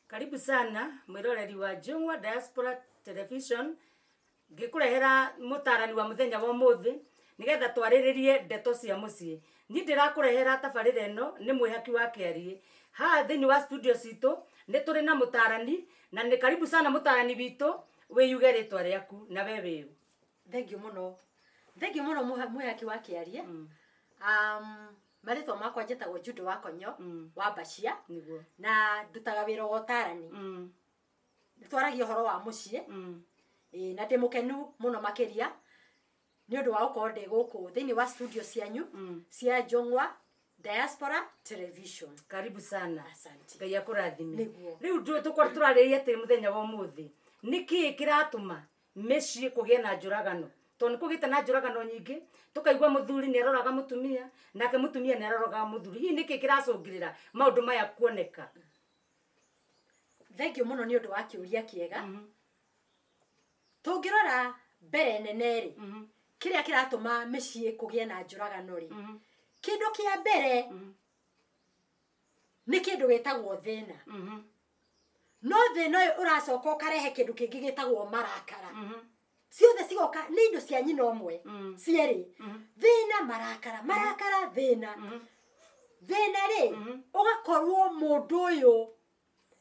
Karibu sana mwiroreri wa Jungwa Diaspora Television. Ngikurehera mutarani wa muthenya wa muthi nigetha twariririe ndeto cia mucii. Ni ndirakurehera tabarira eno ni mwihaki wa Kiarie. Ha thini wa studio citu ni turi na mutarani na ni karibu sana mutarani witu wiyuge ritwa riaku na wewe. Thank you muno mwihaki wa Kiarie. Maritwa makwa njitagwo Jude wa Konyo wa Bashia na ndutaga wira wa utarani. Twaragia horo wa mucii na ndimukenu muno makiria ni undu wa ukorwo ndi guku thini wa studio cianyu cia Jungwa Diaspora Television. Karibu sana. Asante. Ngai akurathime. Riu tukora turariria ati muthenya wa muthi niki kiratuma mecii kugie na njuragano toni kugita na njuragano nyingi tukaigwa muthuri ni aroraga mutumia nake mutumia ni aroraga muthuri. Hii niki kiracungirira maundu maya kuoneka? Thank you muno ni undu wa kiuria kiega. Tungirora mbere neneri kiria kiratuma mecii kugie na njuragano ri kindu kia mbere ni kindu gitagwo thina. No thina uyu uracoka ukarehe kindu kingi gitagwo marakara. Ciothe cigoka ni indo cia nyina omwe cieri thina marakara thina ri ugakorwo mundu uyu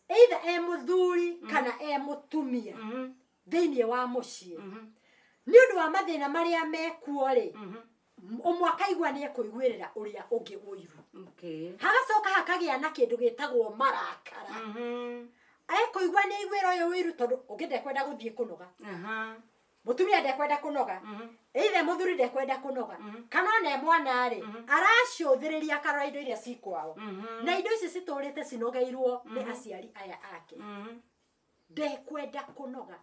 either e muthuri kana e mutumia thini wa mucii ni undu wa mathina maria mekuo ri umwe akaigua ni ekuiguirira uria ungi uiru. Hagacoka hakagia na kindu gitagwo marakara. Ekuigua ni iguira uyu wiru tondu ungi ndekwenda guthie kunoga. Mutumia ndekwenda kunoga. Either muthuri ndekwenda kunoga kana ne mwana ri aracuthiriria karora indo iria cikwao na indo ici citurite cinogeirwo ni aciari aya ake ndekwenda kunoga.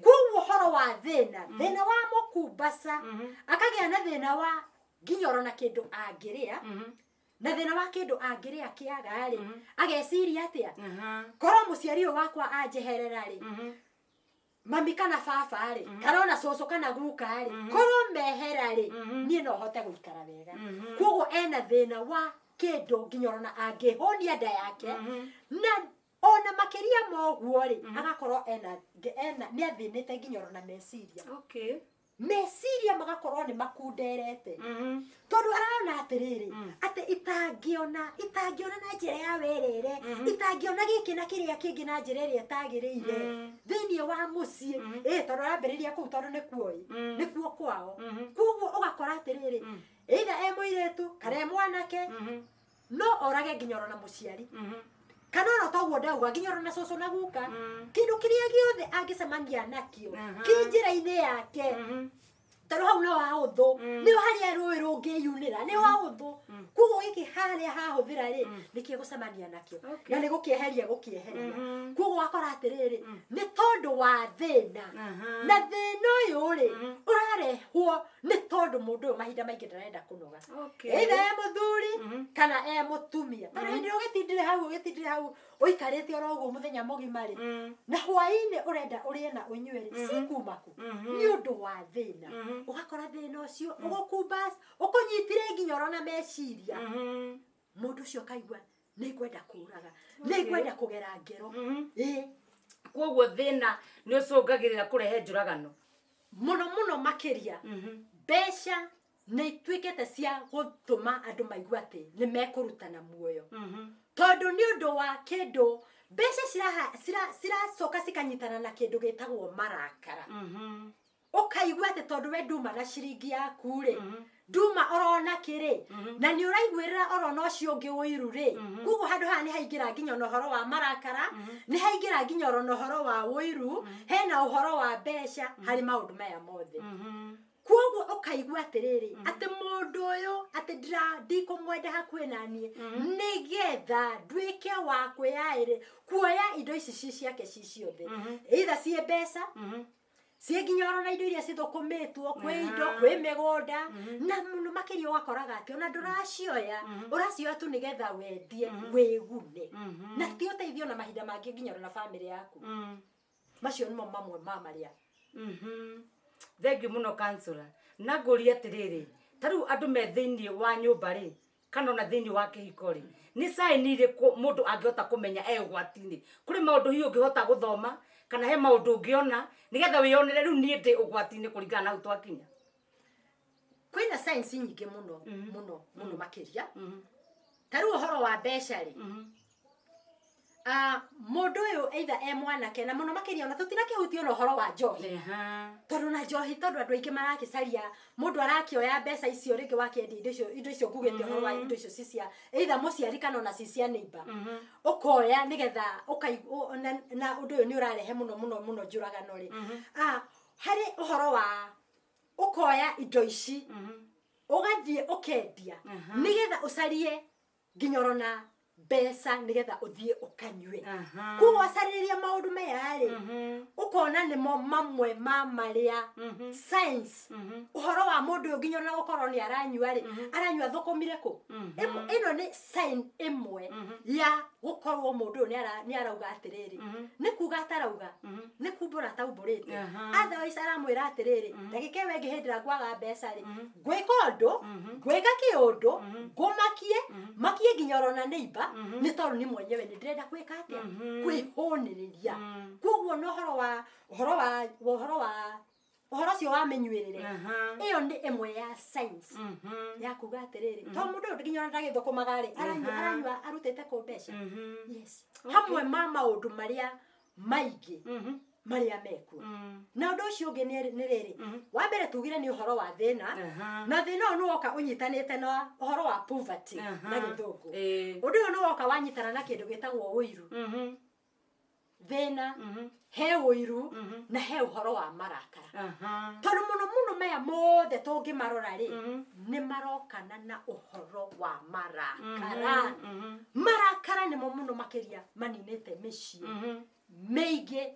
Kuo horo wa thina wa mukumbasa akagia na thina wa nginyoro na kindu angiria na thina wa kindu angiria kiaga ri ageciria atia korwo muciari wakwa anjeherera ri mami kana baba ri kana ona coco kana guka ri korwo mehera ri nie no hote guikara wega. Kuo ena thina wa kindu nginyoro na angihonia nda yake na ona makiria moguo ri agakorwo ena ni athinite nginyoro na meciria. Meciria magakorwo ni makunderete tondu araona atiriri ati itangiona na njira ya werere itangiona giki na kiria kingi na njira iria tagiriire thini wa mucii tondu arambiriria kuu tondu nikuo kwao. Kuo ugakora atiriri either e muiretu kana e mwanake no orage nginyoro na muciari kana no toguo ndauga nginyoro na coco na guka kindu kiria giothe angicemania nakio kinjira-ini yake tondu hau no hahuthu nio haria rui rungiyunira nio hahuthu. Kuo giki haria hahuthira ri nikio gucemania nakio na ni gukieheria. Kuo wakora atiriri ni tondu wa thina na thina uyu ri urarehwo ni tondu mundu uyu mahinda maingi ndarenda kunoga either e muthuri kana e mutumia. Tondu hindi ugitindire hau uikarite oro uguo muthenya mugima ri na hwaini urenda urie na unywe ri cikumaku ni undu wa thina. Ugakora thina ucio ugukumbas ukunyitire nginyoro na meciria mundu ucio kaigua ni kwenda kuraga ni kwenda kugera ngero. Kuo thina ni ucungagirira kurehe njuragano muno makiria. Besha ni twikete cia gutuma andu maigua ati ni mekurutana muoyo tondu ni undu wa kindu besha ciracoka cikanyitana na kindu gitagwo marakara. Ukaigua ati tondu we nduma na ciringi yaku ri nduma orona kiri na ni uraiguirira orona ucio ungi uiru ri. Kuo handu haha ni haingira nginya uhoro wa marakara ni haingira nginya uhoro wa uiru hena uhoro wa besha hari maundu maya mothe. Kuo ukaigua atiriri ati mundu uyu ati ndikumwenda hakuhi nanie nigetha ndwike wa kwiaire kuoya indo ici ciake ciothe either cie mbeca cie nginyoro na indo iria cithukumitwo kwi indo kwi migunda na muno makiria ugakoraga ati ona nduracioya uracioya tu nigetha wendie wigune na ti uteithio na mahinda mangi nginyoro na family yaku. Macio nimo mamwe ma maria. Thank you muno counselor. Na nguri atiriri taru andu me thiini wa nyumba ri kana ona thini wa kihiko ri ni sign iriku mundu angihota kumenya ugwatini kuri maundu hiyo ngihota guthoma kana he maundu ngiona nigetha wiyonere riu nie ndi ugwatini kuringana na utwakinya kwina science nyingi muno muno makiria taru uhoro wa mbeca ri mundu uyu either mwana kena muno makiria ona tutina kihutio no horo wa njohi tondu na njohi tondu andu aingi marakicaria mundu arakioya mbeca icio ringi wakendia indo icio ngugite horo wa indo icio cia either muciari kana ona cia neighbor ukoya nigetha na undu uyu ni urarehe muno njuragano ri hari uhoro wa ukoya indo ici ugathie ukendia nigetha ucarie nginyorona besa nigetha uthie ukanywe kugo acariria maundu maya ri ukona nimo mamwe maria science uhoro wa mundu nginyona gukorwo ni aranywa ri aranywa thukumire ku ino ni sign imwe ya gukorwo mundu ni arauga atiriri ni kuga atarauga ni kumbura taumburite otherwise aramwira atiriri ndagike we ngihindira ngwaga besa ri gwika undu gwika kiundu ngumakie nginyorona neighbor ni tondu ni mwenyewe ni ndirenda kwika atia kwihoniriria kuguo no uhoro cio wa menywerere iyo ni imwe ya science ya kuga atiriri to mundu nginyona ndagithukumaga ri aranywa arutete ku mbeca yes hamwe maundu maria maingi maria meku na undu ucio ungi ni riri wa mbere tugire ni uhoro wa thina na thina no woka unyitanite na uhoro wa poverty na githungu undu no woka wanyitana na kindu gitagwo uiru thina he uiru na he uhoro wa marakara tondu muno maya mothe tungimarora ri ni marokana na uhoro wa marakara ni muno makiria maninete micii meige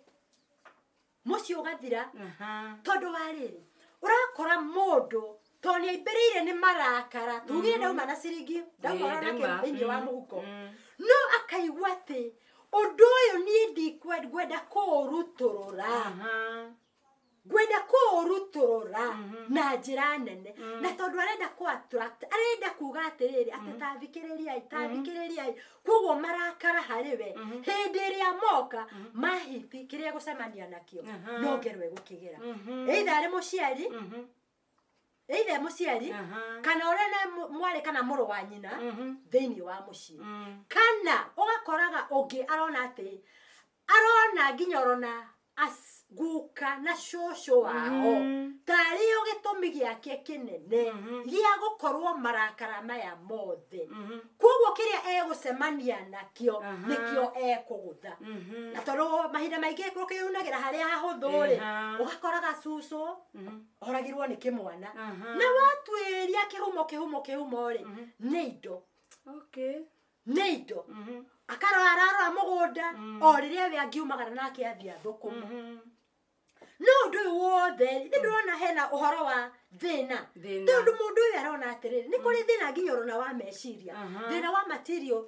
muci ugathira tondu wa riri urakora mundu toni aibereire ni marakara tugire ndauma na ciringi ndauma na kembe wa muhuko no akaigwa ati undu uyu ni ndikwenda kuruturura na njira nene na tondu arenda ku attract arenda kuga atiriri ati tathikiririai kuguo marakara hariwe hindi iria moka mahiti kiria gucemania nakio no ngerwe gukigera either ari muciari kana urena mwari kana muru wa nyina thiini wa mucii kana ugakoraga ungi arona nginyorona as guka na shosho wao tario gitumi giake kinene gia gukorwo marakara maya mothe kuguo kiria egucemania nakio nikio ekugutha na toro mahinda maingi kurukiyunagira haria hahuthuri ugakoraga suso oragirwo ni kimwana na watwiria kihumo ri neido akarara mugunda o riria we angiumagara nake athia thukuma no ndu wothe ni ndona hena uhoro wa thina tondu mundu uyu arona atiriri ni kuri thina nginyorona wa meciria thina wa material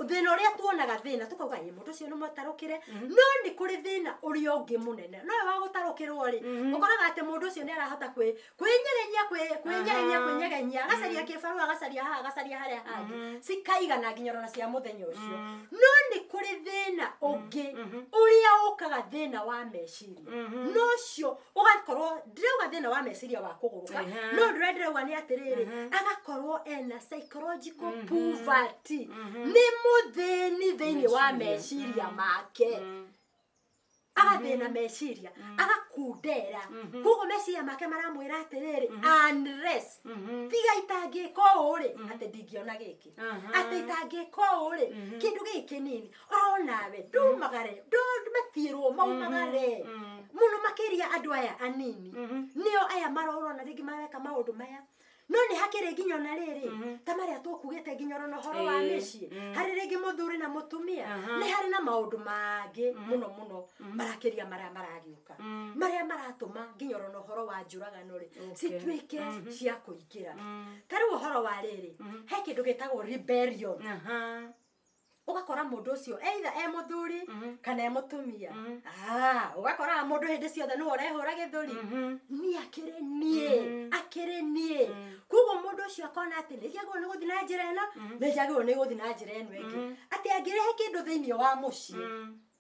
thina uria tuonaga thina tukauga ye mundu ucio ni mutarukire no ni kuri thina uria ungi munene no wa gutarukirwo ri ukoraga ati mundu ucio ni arahota kwinyegenya agacaria kibaru agacaria haha agacaria haria hangi cikaigana nginyorona cia muthenya ucio no ni kuri thina ungi uria ukaga thina wa meciria no cio ugakorwo ndirauga thina wa meciria wa kuguruka no ndirauga ni atiriri agakorwo ena psychological poverty ni muthini thiini wa meciria make agathina meciria agakundera kugo meciria make maramwira atiriri unless tiga itangiko uri ati ndingiona giki ati itangiko uri kindu giki nini onawe ndumagare matirwo maumagare muno makiria andu aya anini nio aya marorona ringi mareka maundu maya no ni hakire nginyona riri tamaria tukugite nginyona horo wa micii hari ringi muthuri na mutumia ni hari na maundu mangi muno marakiria maria maragiuka maria maratuma nginyona horo wa njuragano ri citwike cia kuingira tari horo wa riri he kindu gitagwo rebellion ugakora mundu ucio either muthuri kana mutumia ugakora mundu hindi ciothe no urehura githuri ni akire nie kugo mundu ucio akona ati ni jagwo ni guthina njira eno ni jagwo ni guthina njira eno ingi ati angirehe kindu thiini wa mucii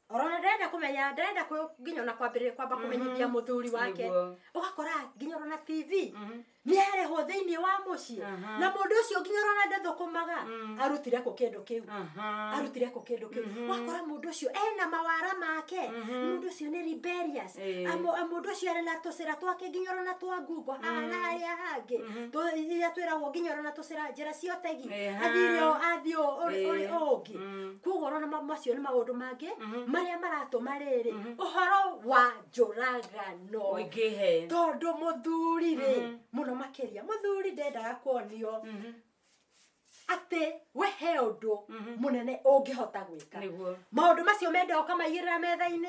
orona ndenda kumenya ndenda nginya na kwamba kumenyithia muthuri wake ugakora nginya orona TV ni areho thiini wa mucii na mundu ucio nginya orona ndethukumaga arutire ko kindu kiu wakora mundu ucio ena mawara make mundu ucio ni rebellious mundu ucio arena tucira twake nginya orona twa ngungo haria hangi iria twiragwo nginya orona tucira njira ciotegi athio ungi kugo orona macio ni maundu mangi maria maratuma riri uhoro wa njuragano oigihe tondu muthuri ri muno makiria muthuri ndendaga kuonio ate wehe undu munene ungihota gwika maundu macio menda ukamaigirira metha-ini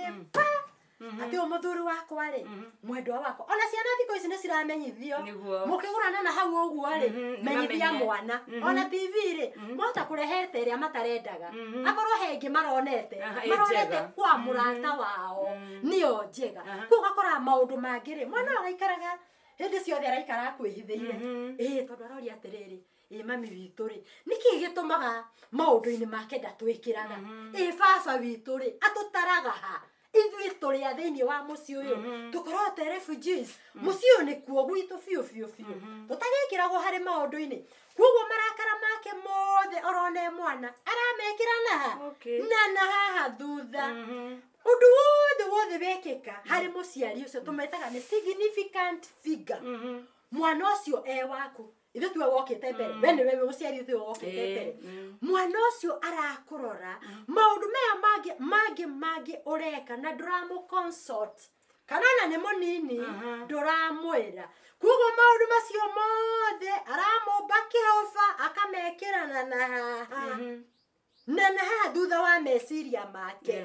ati umuthuri wakwa ri mwendwa wakwa ona ciana thiko ici ni ciramenyithio mukigurana na hau uguo ri menyithia mwana ona TV ri mwata kurehete ria matarendaga akorwo hengi maronete kwa murata wao nio njega kuga kora maundu mangiri mwana agaikaraga hindi ciothe araikara kwihithiire tondu aroria atiriri mami witu ri niki gitumaga maundu-ini make ndatwikiraga baba witu ri atutaraga ha ithui turi a thiini wa mucii uyu tukorote refugees mucii uyu ni kuo gwitu fiu tutagikiragwo hari maundu-ini kugo marakara make mothe orone mwana aramekira na haha thutha undu wothe wekika hari muciari ucio tumetaga ni significant figure mwana ucio waku ithu tuwe wokite mbere wene wewe muciari ithu wokite mbere mwana ucio arakurora maundu maya mangi ureka na nduramu consult kana na ni munini nduramwira kugo maundu macio mothe aramumba kihofa akamekirana na haha thutha wa meciria make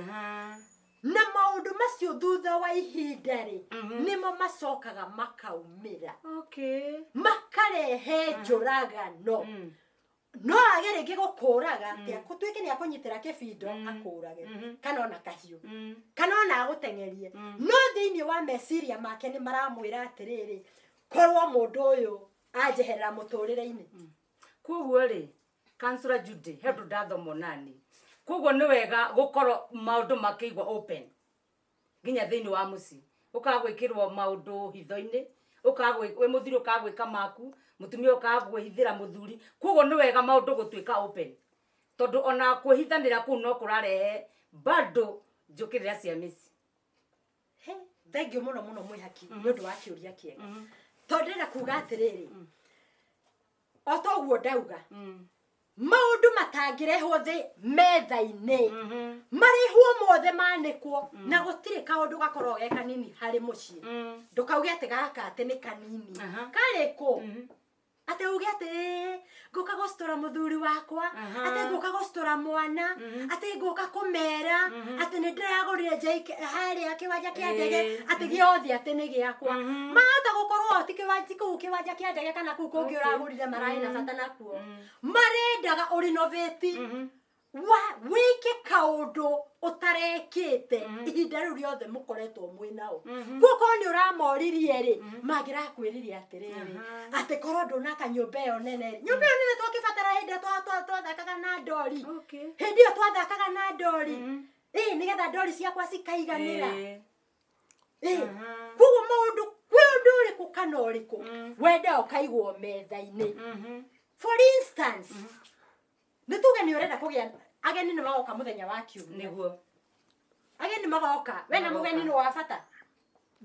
na maundu macio thutha wa ihinda ri nimo macokaga makaumira makarehe njuragano no agereke gukuraga tia kutwike ni akunyitira kibindo akurage kana ona kahiu kana ona aguteng'erie no thiini wa meciria make ni maramwira atiriri korwo mundu uyu anjeherera muturire-ini kuguo ri Councillor Judy hendu ndathomo nani kuguo ni wega gukorwo maundu makiigwa open nginya thiini wa mucii ukagwikirwo maundu hitho-ini we muthuri ukagwika maku mutumia ukagwihithira muthuri kuguo ni wega maundu gutwika open tondu ona kuhithanira ku no kurarehe bado njukirira cia micii thank you muno mwihaki nondu wa kiuria kiega tondu na kuga atiriri otoguo ndauga maundu matangirehwo thi metha-ini marihwo mothe manikwo na gutire kaundu gakorwo ge kanini hari mucii ndukauge ati gaka ati ni kanini kariko ate uge ati nguka gustora muthuri wakwa ate nguka gustora mwana ate nguka kumera ate ni ndiragurire njai haria kiwanja kia ndege ate giothe ate ni giakwa mata gukorwo ati kiwanja kia ndege kana ku kungi uragurire marai na bata nakuo marendaga urinovate wike kaundu utarekite ihinda riu riothe mukoretwo mwinao kuko ni uramoririe ri magira kwiriria atiriri ati korwo ndunaka nyumba iyo nene twakibatara hindi twathakaga na ndori hindi iyo twathakaga na ndori nigetha ndori ciakwa cikaiganira kugo maundu kwi undu uriku kana uriku wenda ukaigwo metha-ini for instance nituge ni urenda kugia ageni ni magoka muthenya wa kiumia niguo ageni magoka wena mugeni ni wa bata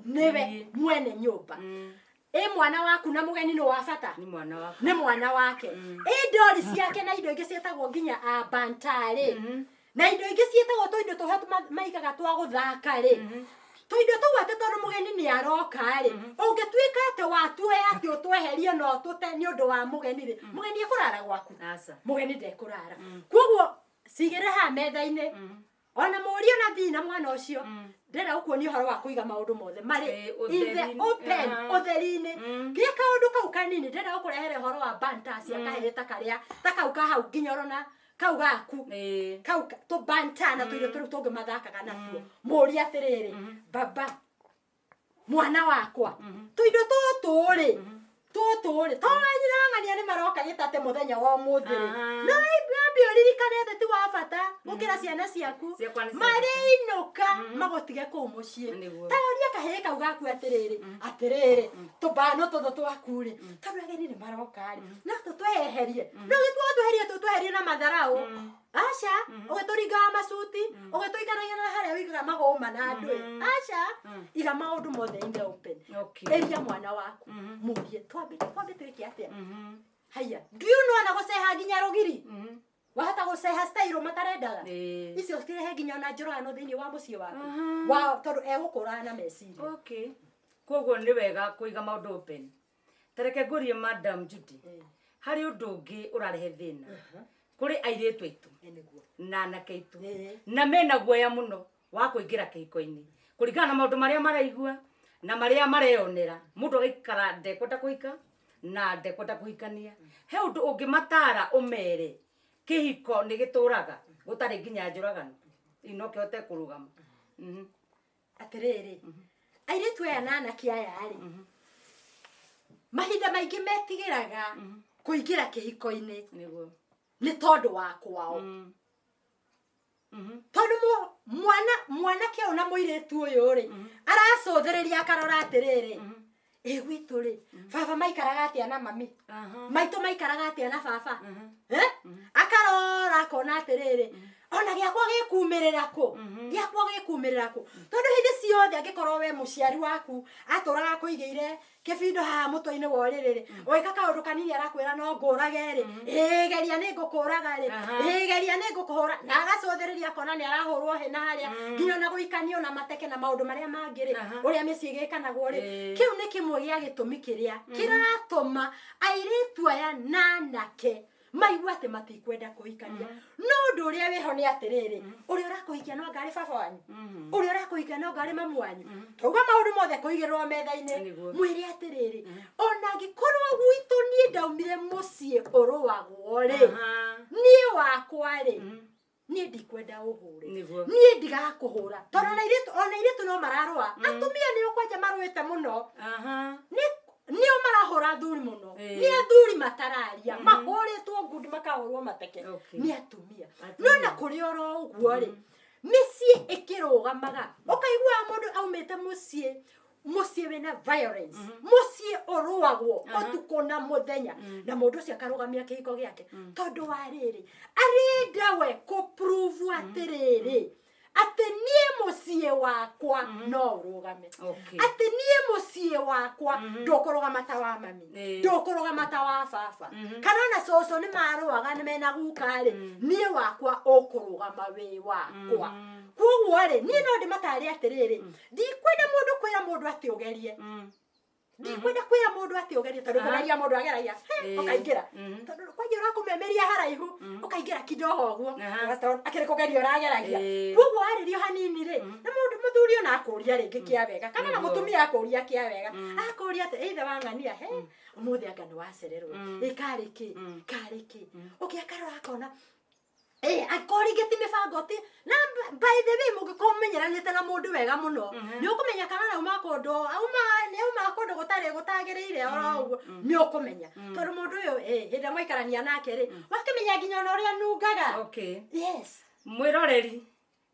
niwe mwene nyumba mwana waku na mugeni ni wa bata ni mwana wake ndori ciake na indo ingi cietagwo nginya abantari na indo ingi cietagwo to indo tuhatu maigaga twa guthaka ri to indo tu ate tondu mugeni ni aroka ri ungitwika ate watue ati utweherie no tute ni undu wa mugeni ri mugeni ekurara gwaku mugeni ndekurara kuguo sigire ha metha-ini ona murio na thina mwana ucio ndera ukuonia horo wa kuiga maundu mothe mari open otheri-ini kia kaundu kau kanini ndera ukurehere horo wa bantas ya kahita karia takauka hau nginya orona kau gaku kau to bantana to iro to mathakaga natuo muri atiriri baba mwana wakwa to indo tuturi tonyirangania ni maroka gitate muthenya wa muthiri na ibi oririkanete ti wa bata gukira ciana ciaku mariinuka magotige ku mucii taoria kahe kau gaku atiriri tubano todo twakuri tondu ageni ni maroka ri na tutweherie no gitweherie na matharau aca ugituringaga macuti ugituikaragia na haria wikaga magoma na andu aca iga maundu mothe in the open eria mwana waku murie twambe twike atia haya do you know ana guceha nginya rugiri wahota guceha style matarendaga icio tirehe nginya na njorano thiini wa mucii waku wa tondu egukura na meciria okay koguo ni wega kuiga maundu open tareke ngurie Madam Judy hari undu ungi urarehe thina kuri airitu aitu na anake aitu na mena guoya muno wa kuingira kihiko-ini kuringana na maundu maria maraigua na maria mareyonera mundu agaikara ndekwenda kuhika na ndekwenda kuhikania he undu ungimatara umere kihiko ni gituraga gutari nginya njuragano inoke hote kurugama atiriri airitu aya na anake aya ri mahinda maingi metigiraga kuingira kihiko-ini niguo ni tondu wa kwao tondu mwanake ona muiritu uyu ri aracuthiriria akarora atiriri gwitu ri baba maikaraga atia na mami maitu maikaraga atia na baba akarora akona atiriri ona giakwa gikumirira ku tondu hindi ciothe angikorwo we muciari waku aturaga kuigeire kibindo ha mutwe-ini wa ririri oika kaundu kanini arakwira no ngurage ri geria ni ngukuraga ri geria ni ngukuhura na agacuthiriria akona ni arahurwo he na haria nginya na guikanio na mateke na maundu maria mangi ri uria micii gikanagwo ri kiu ni kimwe gia gitumi kiria kiratuma airitu aya na anake maigua ati matikwenda kuhikania no ndu uria wiho ni atiriri uria urakuhikia no ngari baba wanyu uria urakuhikia no ngari mamu wanyu tuga maundu mothe kuigirwo metha-ini mwiri atiriri ona gikorwo gwitu ni ndaumire mucii uruagwo ri ni wakwa ri ni ndikwenda uhure ni ndigakuhura tondu ona iritu no mararua atumia ni ukwanja maruite muno nio marahura thuri muno ni athuri matararia mahuritwo ngundi makahurwo mateke ni atumia no na kuri oro uguo ri micii ikirugamaga ukaigua mundu aumite mucii wina violence mucii uruagwo utuko na muthenya na mundu ucio akarugamia kihiko giake tondu wa riri arenda we kuprove atiriri ati nie mucii wakwa no urugame ati nie mucii wakwa ndukurugama ta wa mami ndukurugama ta wa baba kana na coco ni maruaga ni mena guka ri nie wakwa ukurugama wi wakwa koguo ri nie no ndimatari atiriri ndikwenda mundu kwira mundu ati ugerie ndikwenda kwira mundu ati ugerie tondu kugeria mundu ageragia ukaingira tondu kwanja urakumemeria haraihu ukaingira kidogo uguo akiri kugeria urageragia koguo aririo hanini ri na mundu muthuri ona akuria ringi kia wega kana na mutumia akuria kia wega akuria ati either wangania he umuthi anga ni wacererwo kariki ukiakarora akona akori geti mibango ti na by the way mugikomenyeranite na mundu wega muno ni ukumenya kana na umakondo auma kondo gutagiriire oro uguo ni ukumenya tondu mundu uyu hinda mwaikarania nake ri wakimenya nginya na uria nungaga okay yes mwiroreri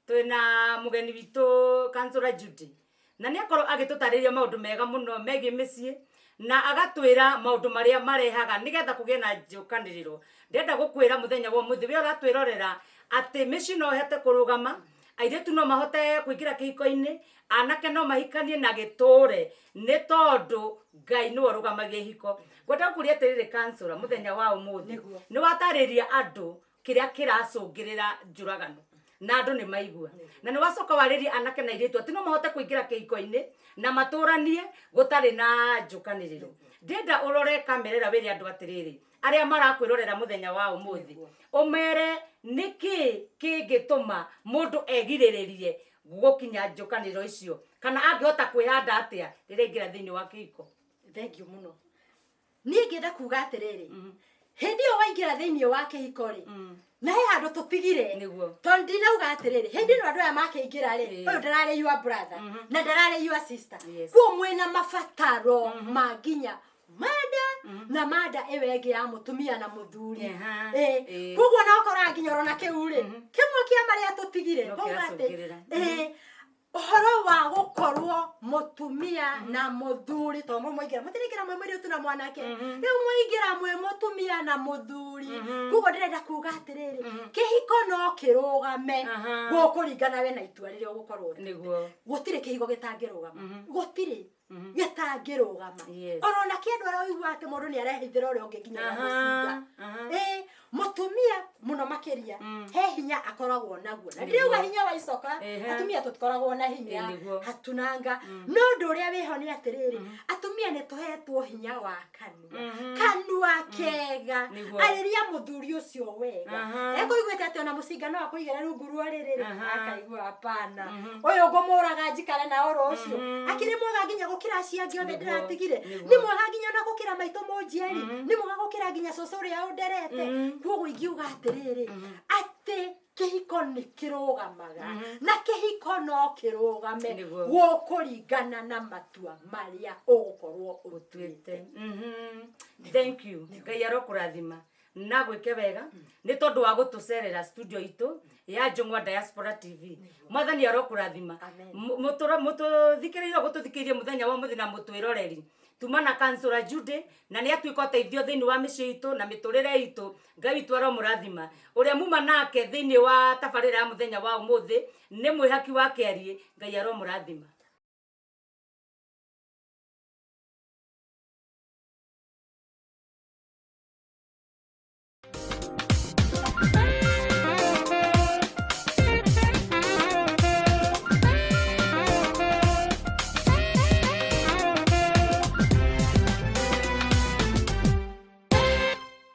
twina mugeni witu Councillor Judy na ni akorwo agitutariria maundu mega muno megi micii na agatwira maundu maria marehaga nigetha kugie na njukaniriro ndenda gukwira muthenya wa muthi we uratwirorera ati micii no hete kurugama airetu no mahote kuingira kihiko-ini anake no mahikanie na giture ni tondu Ngai ni warugamagia hiko gwenda kuria atiriri Councillor muthenya wa umuthi ni watariria andu kiria kiracungirira njuragano na andu ni maigua na ni wacoka wariria anake na iretu ati no mahote kuingira kihiko-ini na maturanie gutari na njukaniriro ndenda urore kamerera wiri andu atiriri aria marakwirorera muthenya wa umuthi umere niki kingituma mundu egiriririe gukinya njukaniriro icio kana angihota kwihanda atia riringira thiini wa kihiko thank you muno ni ngenda kuga atiriri hindi o waingira thiini wa kihiko ri na he handu tutigire Niguo. tondi ndinauga atiriri hindi no andu aya makiingira ri uyu ndarari your brother na ndarari your sister kuo mwena mabataro manginya mada na mada ewege ya mutumia na muthuri kugo na okora nginyoro na kiuri kimwe kia maria tutigire bogate ohoro wa gukorwo mutumia na muthuri to mwigira mutirigira mwe muri utuna mwanake riu mwigira mwe mutumia na muthuri kugo ndirenda kuga atiriri kihiko no kirugame gukuringana we na itua riri ugukorwo niguo gutire kihiko gitangirugama gutire gitangirugama orona kindu araigua ati mundu ni arehithira uri ungi nginya mucinga mutumia muno makiria he hinya akoragwo naguo na ndiuga hinya wa icoka atumia tutikoragwo na hinya hatunanga no ndu uria wiho ni atiriri atumia ni tuhetwo hinya wa kanua kega ariria muthuri ucio wega ekuiguite ati ona mucinga no akuigera rungu rwa ririri akaigua hapana uyu ngumuraga njikare na oro ucio akiri mwega nginya gukira cia ngiothe ndiratigire ni mwega nginya na gukira maito munjieri ni mwega gukira nginya cucu uria underete kuogo ingiuga atiriri ati kihiko ni kirugamaga na kihiko no kirugame gukuringana na matua maria ugukorwo utuite. Thank you. Ngai arokurathima na gwike wega ni tondu wa gutucerera studio itu ya Njung'wa Diaspora TV. Mwathani arokurathima mututhikiriire gututhikirie muthenya wa muthina mutwiroreri tumana kansura Jude na ni atuika teithio thini wa mici itu na miturire itu. Ngai twaro murathima uria muma nake thini wa tabarira ya muthenya wa umuthi ni mwihaki wa kerie. Ngai aro murathima.